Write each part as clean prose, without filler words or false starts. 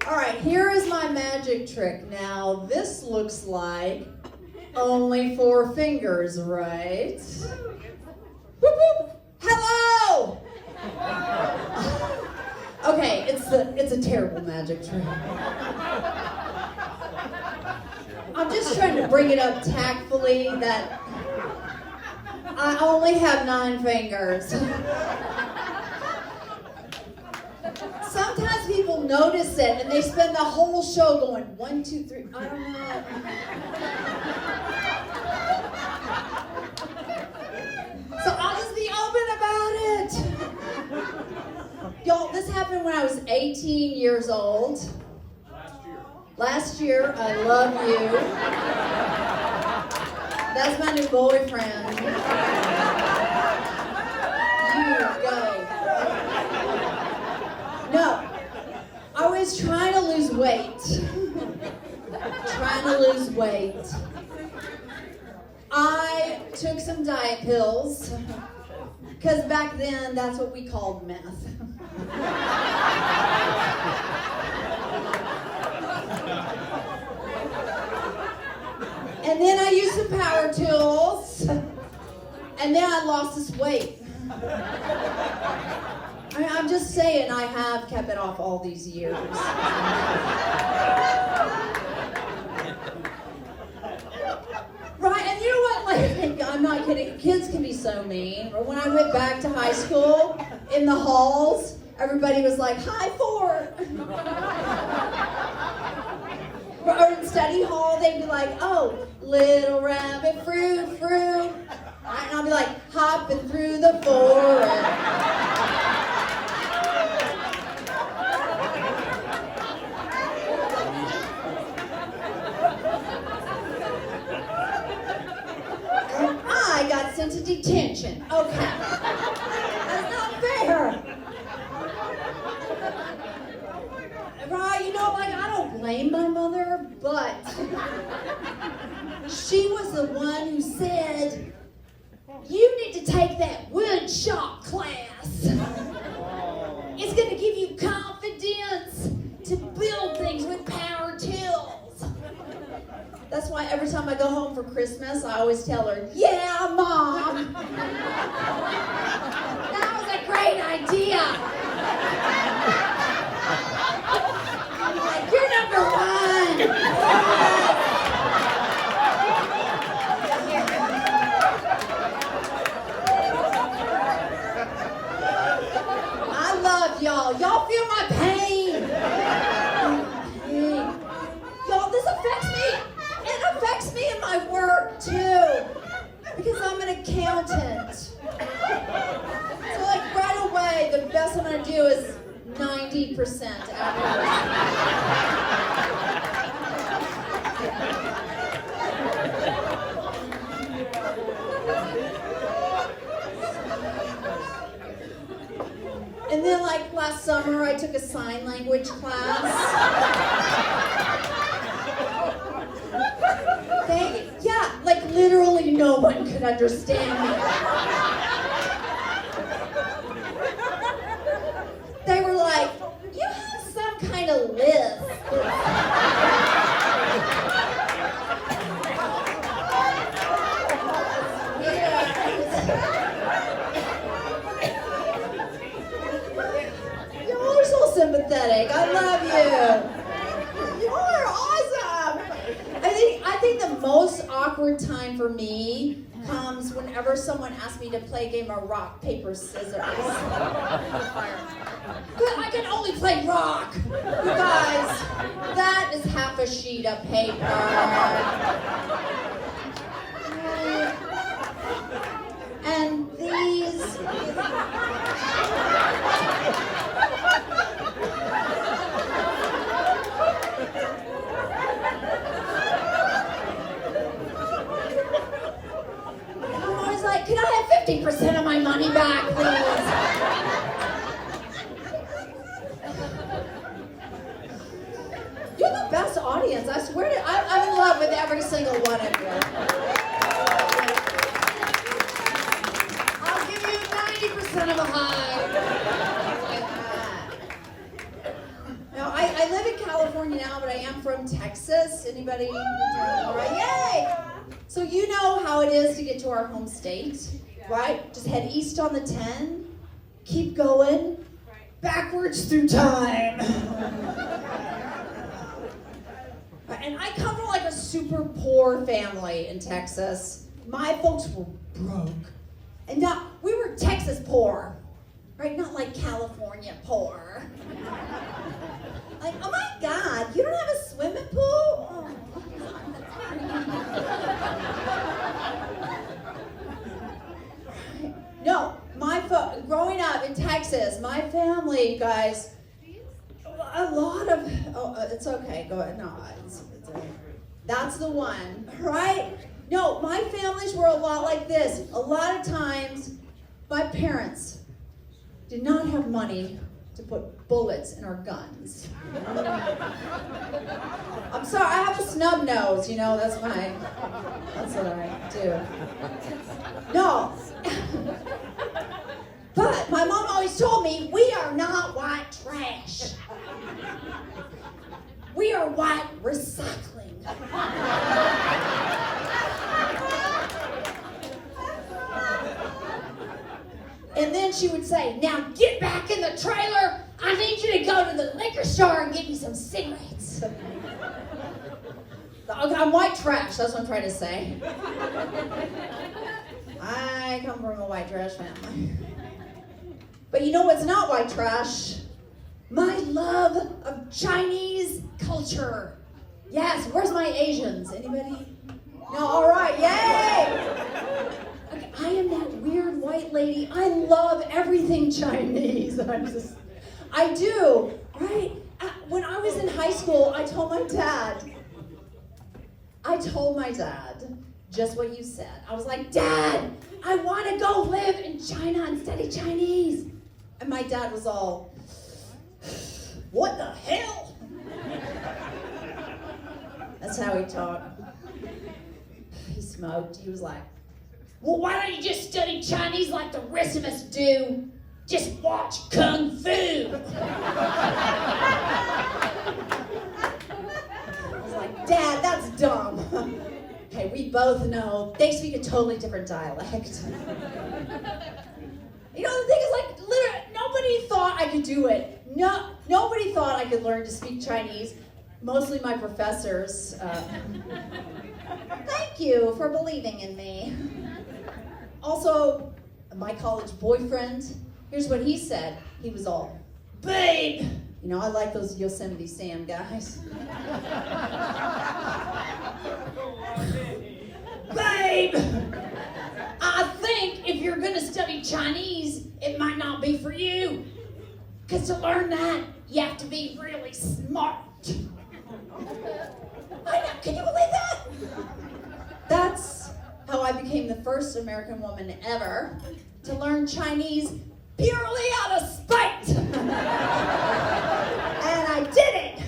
All right, here is my magic trick. Now, this looks like only 4 fingers, right? Whoop, whoop. Hello! Okay, it's a terrible magic trick. I'm just trying to bring it up tactfully that I only have 9 fingers. Sometimes people notice it and they spend the whole show going 1, 2, 3. I don't know. So I'll just be open about it. Y'all, this happened when I was 18 years old. Last year, I love you. That's my new boyfriend. You go. No, I was trying to lose weight. I took some diet pills, because back then, that's what we called meth. And then I used some power tools, and then I lost this weight. I'm just saying, I have kept it off all these years. Right, and you know what, like, I'm not kidding, kids can be so mean. Or when I went back to high school, in the halls, everybody was like, "Hi, Fort." Or in study hall, they'd be like, "Oh, little rabbit, fruit. And I'll be like, "Hopping through the forest." And I got sent to detention. Okay. That's not fair. Right, you know, like, I don't blame my mother, but she was the one who said, "You need to take that wood shop class. It's going to give you confidence to build things with power tools." That's why every time I go home for Christmas, I always tell her, "Yeah, Mom. That was a great idea. I'm like, you're number 1. I love y'all. Y'all feel my pain. Y'all, this affects me. It affects me in my work, too. Because I'm an accountant. So, like, right away, the best I'm going to do is 90% And then, like, last summer, I took a sign language class. Like, literally no one could understand me. They were like, "You have some kind of lisp." Y'all are so sympathetic. I love you. You are awesome. I think the most awkward time for me comes whenever someone asks me to play a game of rock, paper, scissors. But I can only play rock. You guys, that is half a sheet of paper. And these... I'm always like, "Can I have 50% of my money back, please?" You're the best audience. I swear to I'm in love with every single one of you. I'll give you 90% of a high. Now, I live in California. California now, but I am from Texas. Anybody? All right, yay! So you know how it is to get to our home state, right? Just head east on the 10, keep going, backwards through time. And I come from like a super poor family in Texas. My folks were broke. And we were Texas poor, right? Not like California poor. Like, oh my God, you don't have a swimming pool? Oh. No, growing up in Texas, my family, guys, a lot of, it's okay, go ahead, no, it's okay. That's the one, right? No, my families were a lot like this. A lot of times, my parents did not have money to put bullets in our guns. I'm sorry, I have a snub nose, that's what I do. No. But my mom always told me, we are not white trash. We are white recycling. And then she would say, now get back in the trailer. I need you to go to the liquor store and get me some cigarettes. I'm white trash, that's what I'm trying to say. I come from a white trash family. But you know what's not white trash? My love of Chinese culture. Yes, where's my Asians? Anybody? No, all right, yay! Okay, I am that weird white lady. I love everything Chinese. I do, right? When I was in high school, I told my dad just what you said. I was like, Dad, I want to go live in China and study Chinese. And my dad was all, what the hell? That's how he talked. He smoked. He was like, well, why don't you just study Chinese like the rest of us do? Just watch Kung Fu. I was like, Dad, that's dumb. Okay, we both know they speak a totally different dialect. The thing is, like, literally, nobody thought I could do it. No, nobody thought I could learn to speak Chinese. Mostly my professors. Thank you for believing in me. Also, my college boyfriend, here's what he said. He was all, babe. I like those Yosemite Sam guys. Babe, I think if you're gonna study Chinese, it might not be for you. Because to learn that, you have to be really smart. I know, can you believe that? That's how I became the first American woman ever to learn Chinese purely out of spite. And I did it.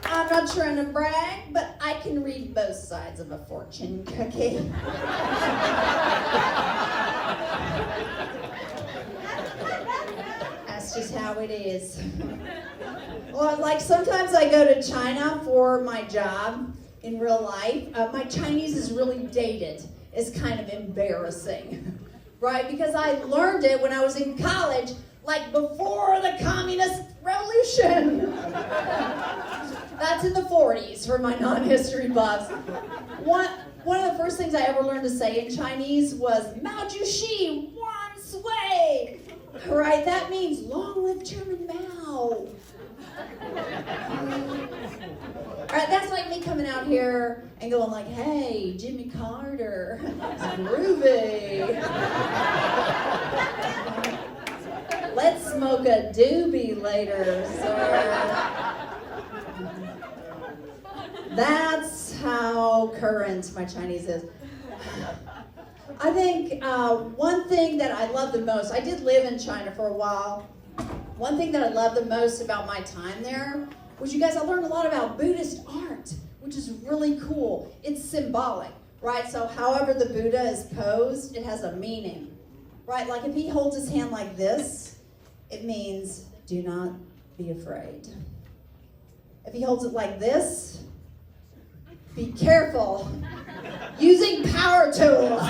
I'm not trying to brag, but I can read both sides of a fortune cookie. That's just how it is. Well, like sometimes I go to China for my job in real life. My Chinese is really dated. It's kind of embarrassing, right? Because I learned it when I was in college, like before the Communist Revolution. That's in the 40s for my non-history buffs. One of the first things I ever learned to say in Chinese was Mao Zedong, Wan Sui. Right, that means long live Chairman Mao. Alright, that's like me coming out here and going like, hey, Jimmy Carter, it's groovy. Let's smoke a doobie later, sir. That's how current my Chinese is. I think one thing that I love the most, I did live in China for a while. One thing that I love the most about my time there was, you guys, I learned a lot about Buddhist art, which is really cool. It's symbolic, right? So however the Buddha is posed, it has a meaning, right? Like if he holds his hand like this, it it means do not be afraid. If he holds it like this, be careful using power tools.